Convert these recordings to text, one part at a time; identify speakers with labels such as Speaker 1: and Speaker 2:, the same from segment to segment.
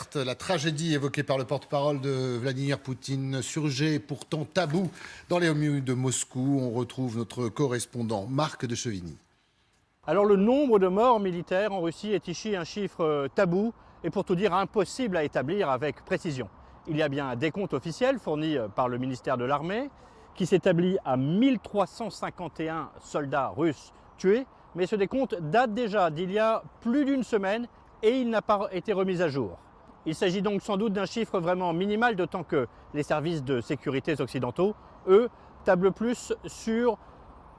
Speaker 1: perte, la tragédie évoquée par le porte-parole de Vladimir Poutine, sujet pourtant tabou dans les milieux de Moscou. On retrouve notre correspondant Marc de Chevigny.
Speaker 2: Alors le nombre de morts militaires en Russie est ici un chiffre tabou et pour tout dire impossible à établir avec précision. Il y a bien un décompte officiel fourni par le ministère de l'Armée qui s'établit à 1351 soldats russes tués, mais ce décompte date déjà d'il y a plus d'une semaine et il n'a pas été remis à jour. Il s'agit donc sans doute d'un chiffre vraiment minimal, d'autant que les services de sécurité occidentaux, eux, tablent plus sur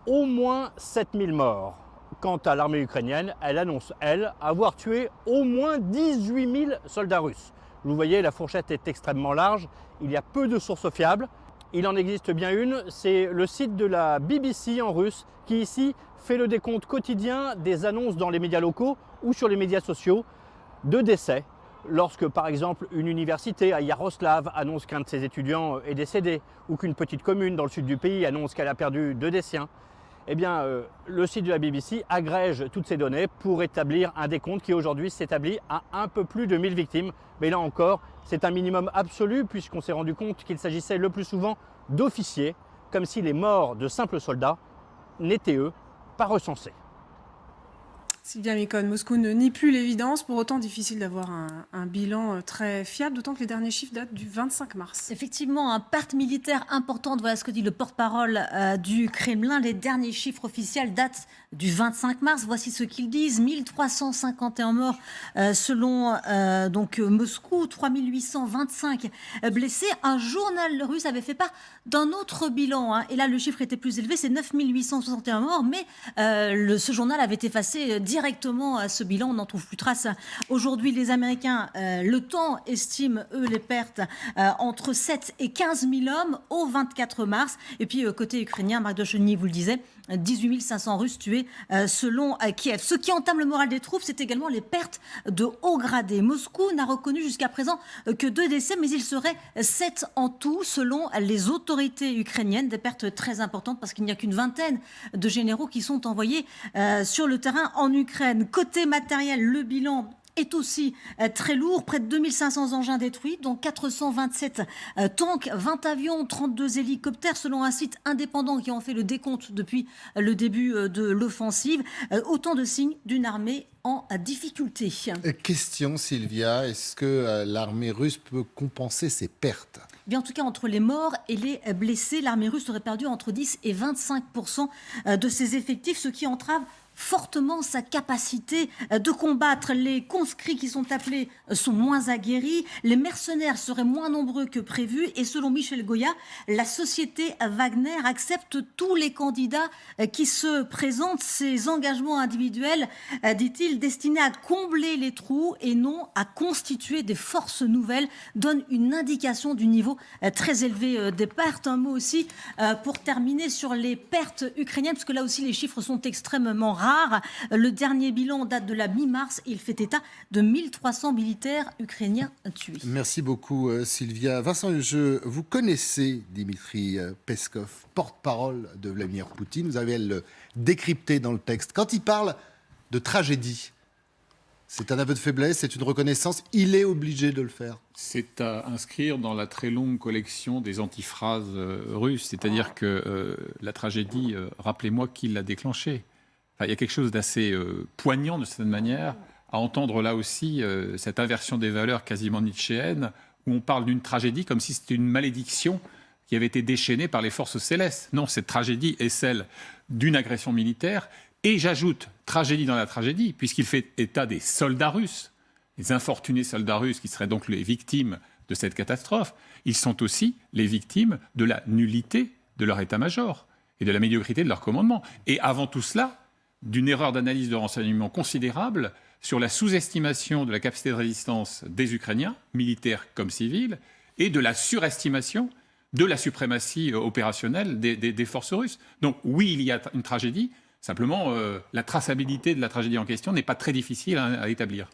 Speaker 2: au moins 7000 morts. Quant à l'armée ukrainienne, elle annonce, elle, avoir tué au moins 18 000 soldats russes. Vous voyez, la fourchette est extrêmement large, il y a peu de sources fiables. Il en existe bien une, c'est le site de la BBC en russe qui ici fait le décompte quotidien des annonces dans les médias locaux ou sur les médias sociaux de décès. Lorsque par exemple une université à Yaroslav annonce qu'un de ses étudiants est décédé ou qu'une petite commune dans le sud du pays annonce qu'elle a perdu 2 des siens, eh bien le site de la BBC agrège toutes ces données pour établir un décompte qui aujourd'hui s'établit à un peu plus de 1000 victimes. Mais là encore, c'est un minimum absolu puisqu'on s'est rendu compte qu'il s'agissait le plus souvent d'officiers, comme si les morts de simples soldats n'étaient eux pas recensés.
Speaker 3: Sylvia Micone, Moscou ne nie plus l'évidence, pour autant difficile d'avoir un bilan très fiable, d'autant que les derniers chiffres datent du 25 mars.
Speaker 4: Effectivement, une perte militaire importante, voilà ce que dit le porte-parole du Kremlin. Les derniers chiffres officiels datent du 25 mars. Voici ce qu'ils disent. 1351 morts selon donc Moscou, 3825 blessés. Un journal russe avait fait part d'un autre bilan, hein, et là le chiffre était plus élevé, c'est 9861 morts, mais ce journal avait effacé directement à ce bilan, on n'en trouve plus trace. Aujourd'hui, les Américains, le temps estime, eux, les pertes entre 7 et 15 000 hommes au 24 mars. Et puis, côté ukrainien, Marc de Chevigny vous le disait, 18 500 Russes tués selon Kiev. Ce qui entame le moral des troupes, c'est également les pertes de haut gradés. Moscou n'a reconnu jusqu'à présent que 2 décès, mais il serait 7 en tout selon les autorités ukrainiennes. Des pertes très importantes parce qu'il n'y a qu'une vingtaine de généraux qui sont envoyés sur le terrain en Ukraine. Côté matériel, le bilan est aussi très lourd, près de 2500 engins détruits, dont 427 tanks, 20 avions, 32 hélicoptères, selon un site indépendant qui en fait le décompte depuis le début de l'offensive. Autant de signes d'une armée en difficulté.
Speaker 1: Question Sylvia, est-ce que l'armée russe peut compenser ses pertes ?
Speaker 4: Bien, en tout cas, entre les morts et les blessés, l'armée russe aurait perdu entre 10 et 25% de ses effectifs, ce qui entrave fortement sa capacité de combattre. Les conscrits qui sont appelés sont moins aguerris, les mercenaires seraient moins nombreux que prévu et selon Michel Goya, la société Wagner accepte tous les candidats qui se présentent. Ces engagements individuels, dit-il, destinés à combler les trous et non à constituer des forces nouvelles, donnent une indication du niveau très élevé des pertes. Un mot aussi pour terminer sur les pertes ukrainiennes, parce que là aussi les chiffres sont extrêmement rares. Le dernier bilan date de la mi-mars et il fait état de 1300 militaires ukrainiens tués.
Speaker 1: Merci beaucoup Sylvia. Vincent Hugeux, vous connaissez Dimitri Peskov, porte-parole de Vladimir Poutine. Vous avez le décrypté dans le texte. Quand il parle de tragédie, c'est un aveu de faiblesse, c'est une reconnaissance, il est obligé de le faire.
Speaker 5: C'est à inscrire dans la très longue collection des antiphrases russes, c'est-à-dire que la tragédie, rappelez-moi qui l'a déclenchée. Enfin, il y a quelque chose d'assez poignant de cette manière à entendre là aussi cette inversion des valeurs quasiment nietzschéenne, où on parle d'une tragédie comme si c'était une malédiction qui avait été déchaînée par les forces célestes. Non, cette tragédie est celle d'une agression militaire. Et j'ajoute tragédie dans la tragédie, puisqu'il fait état des soldats russes, les infortunés soldats russes qui seraient donc les victimes de cette catastrophe. Ils sont aussi les victimes de la nullité de leur état-major et de la médiocrité de leur commandement. Et avant tout cela, d'une erreur d'analyse de renseignement considérable sur la sous-estimation de la capacité de résistance des Ukrainiens, militaires comme civils, et de la surestimation de la suprématie opérationnelle des forces russes. Donc oui, il y a une tragédie. Simplement, la traçabilité de la tragédie en question n'est pas très difficile à établir.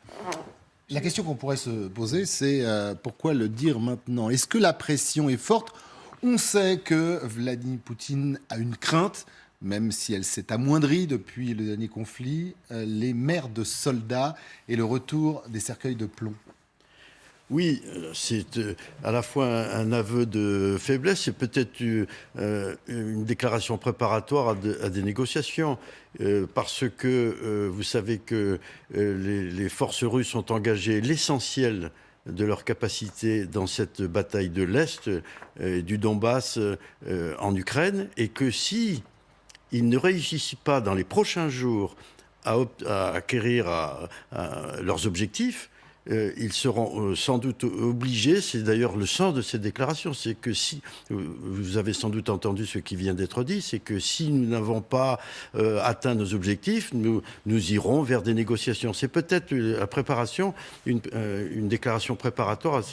Speaker 1: La question qu'on pourrait se poser, c'est pourquoi le dire maintenant ? Est-ce que la pression est forte ? On sait que Vladimir Poutine a une crainte, même si elle s'est amoindrie depuis le dernier conflit, les mères de soldats et le retour des cercueils de plomb.
Speaker 6: Oui, c'est à la fois un aveu de faiblesse et peut-être une déclaration préparatoire à des négociations. Parce que vous savez que les forces russes ont engagé l'essentiel de leur capacité dans cette bataille de l'Est, du Donbass en Ukraine, et que si ils ne réussissent pas dans les prochains jours à acquérir leurs objectifs, ils seront sans doute obligés, c'est d'ailleurs le sens de cette déclaration, c'est que si, vous avez sans doute entendu ce qui vient d'être dit, c'est que si nous n'avons pas atteint nos objectifs, nous irons vers des négociations. C'est peut-être la préparation, une déclaration préparatoire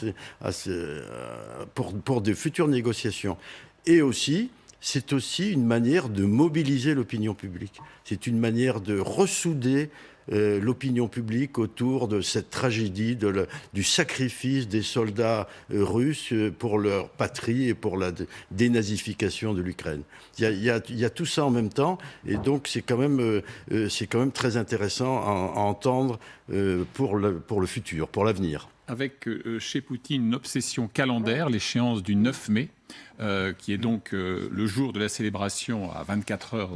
Speaker 6: pour de futures négociations. Et aussi, c'est aussi une manière de mobiliser l'opinion publique. C'est une manière de ressouder l'opinion publique autour de cette tragédie, du sacrifice des soldats russes pour leur patrie et pour la dénazification de l'Ukraine. Il y a tout ça en même temps, et donc c'est quand même très intéressant à entendre pour le futur, pour l'avenir.
Speaker 5: Avec chez Poutine une obsession calendaire, l'échéance du 9 mai, qui est donc le jour de la célébration à 24 heures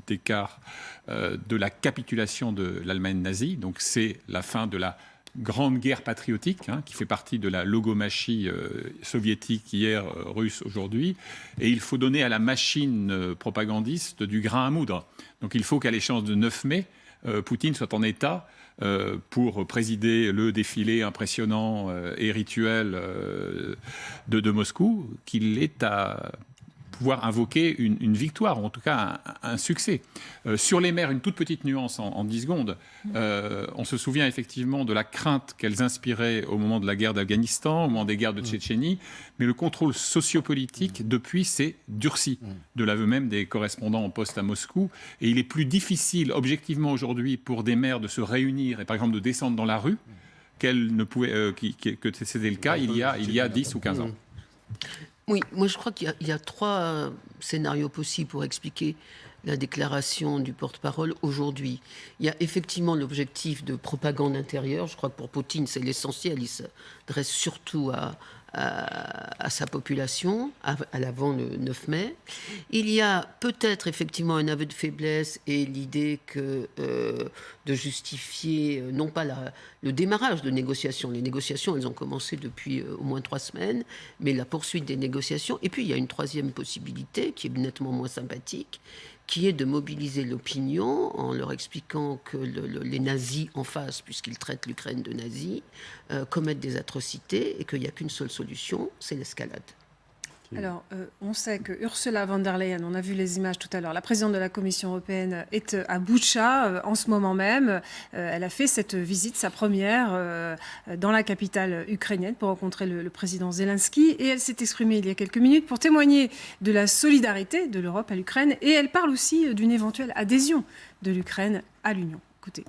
Speaker 5: d'écart de la capitulation de l'Allemagne nazie. Donc c'est la fin de la grande guerre patriotique, qui fait partie de la logomachie soviétique hier, russe aujourd'hui. Et il faut donner à la machine propagandiste du grain à moudre. Donc il faut qu'à l'échéance de 9 mai, Poutine soit en état pour présider le défilé impressionnant et rituel de Moscou, qu'il est à pouvoir invoquer une victoire, ou en tout cas un succès. Sur les mers, une toute petite nuance en 10 secondes. On se souvient effectivement de la crainte qu'elles inspiraient au moment de la guerre d'Afghanistan, au moment des guerres de Tchétchénie, mais le contrôle sociopolitique, depuis, s'est durci, de l'aveu même des correspondants en poste à Moscou. Et il est plus difficile, objectivement aujourd'hui, pour des maires de se réunir et par exemple de descendre dans la rue, qu'elles ne pouvaient, que c'était le cas il y a 10 ou 15 ans.
Speaker 7: Oui, moi je crois qu'il y a 3 scénarios possibles pour expliquer la déclaration du porte-parole aujourd'hui. Il y a effectivement l'objectif de propagande intérieure. Je crois que pour Poutine, c'est l'essentiel. Il s'adresse surtout à sa population à l'avant le 9 mai. Il y a peut-être effectivement un aveu de faiblesse et l'idée que de justifier non pas le démarrage de négociations. Les négociations, elles ont commencé depuis au moins 3 semaines, mais la poursuite des négociations. Et puis il y a une 3e possibilité qui est nettement moins sympathique, qui est de mobiliser l'opinion en leur expliquant que les nazis en face, puisqu'ils traitent l'Ukraine de nazis, commettent des atrocités et qu'il n'y a qu'une seule solution, c'est l'escalade.
Speaker 3: Alors, on sait que Ursula von der Leyen, on a vu les images tout à l'heure, la présidente de la Commission européenne est à Boutcha en ce moment même. Elle a fait cette visite, sa première, dans la capitale ukrainienne pour rencontrer le président Zelensky. Et elle s'est exprimée il y a quelques minutes pour témoigner de la solidarité de l'Europe à l'Ukraine. Et elle parle aussi d'une éventuelle adhésion de l'Ukraine à l'Union. Écoutez.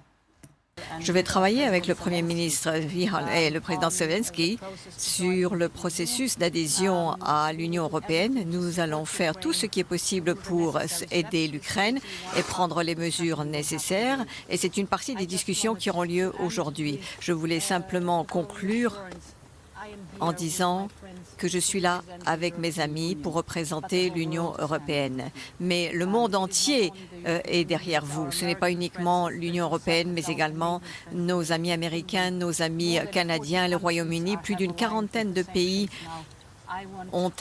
Speaker 8: Je vais travailler avec le Premier ministre et le président Zelensky sur le processus d'adhésion à l'Union européenne. Nous allons faire tout ce qui est possible pour aider l'Ukraine et prendre les mesures nécessaires. Et c'est une partie des discussions qui auront lieu aujourd'hui. Je voulais simplement conclure en disant que je suis là avec mes amis pour représenter l'Union européenne. Mais le monde entier est derrière vous. Ce n'est pas uniquement l'Union européenne, mais également nos amis américains, nos amis canadiens, le Royaume-Uni. Plus d'une 40aine de pays ont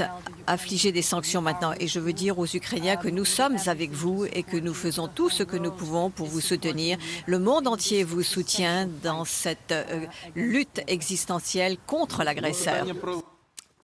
Speaker 8: affligé des sanctions maintenant. Et je veux dire aux Ukrainiens que nous sommes avec vous et que nous faisons tout ce que nous pouvons pour vous soutenir. Le monde entier vous soutient dans cette lutte existentielle contre l'agresseur.